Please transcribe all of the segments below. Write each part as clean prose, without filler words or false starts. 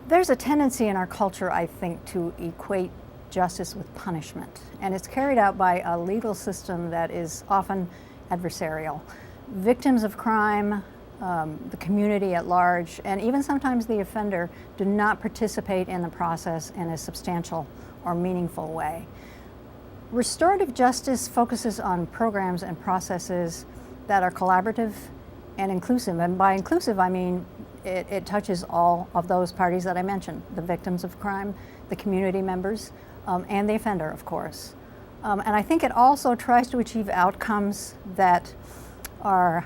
There's a tendency in our culture, I think, to equate justice with punishment, and it's carried out by a legal system that is often adversarial. Victims of crime, the community at large, and even sometimes the offender do not participate in the process in a substantial or meaningful way. Restorative justice focuses on programs and processes that are collaborative and inclusive, and by inclusive I mean it touches all of those parties that I mentioned, the victims of crime, the community members, and the offender, of course. And I think it also tries to achieve outcomes that are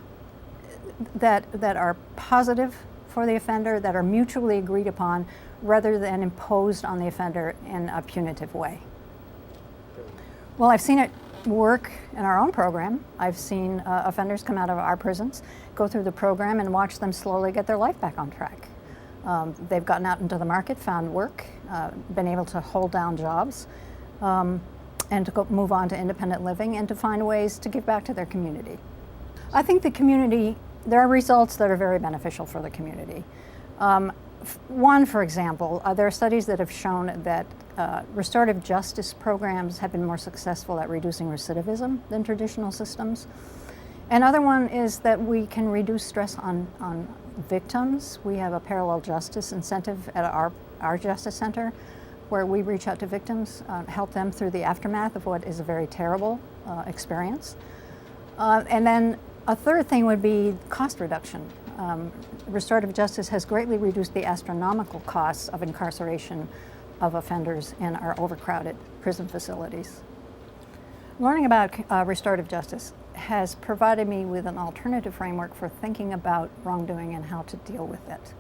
positive for the offender, that are mutually agreed upon, rather than imposed on the offender in a punitive way. Well, I've seen it work in our own program. I've seen offenders come out of our prisons, go through the program, and watch them slowly get their life back on track. They've gotten out into the market, found work, been able to hold down jobs, and to move on to independent living and to find ways to give back to their community. I think there are results that are very beneficial for the community. One, for example, there are studies that have shown that restorative justice programs have been more successful at reducing recidivism than traditional systems. Another one is that we can reduce stress on victims. We have a parallel justice incentive at our Justice Center, where we reach out to victims, help them through the aftermath of what is a very terrible experience. And then a third thing would be cost reduction. Restorative justice has greatly reduced the astronomical costs of incarceration of offenders in our overcrowded prison facilities. Learning about restorative justice has provided me with an alternative framework for thinking about wrongdoing and how to deal with it.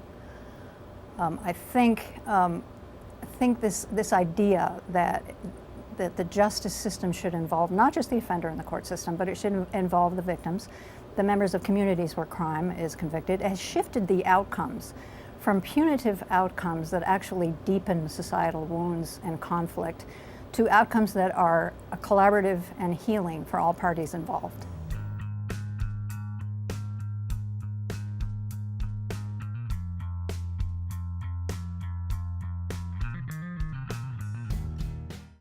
I think this idea that the justice system should involve not just the offender in the court system, but it should involve the victims, the members of communities where crime is convicted, has shifted the outcomes from punitive outcomes that actually deepen societal wounds and conflict to outcomes that are collaborative and healing for all parties involved.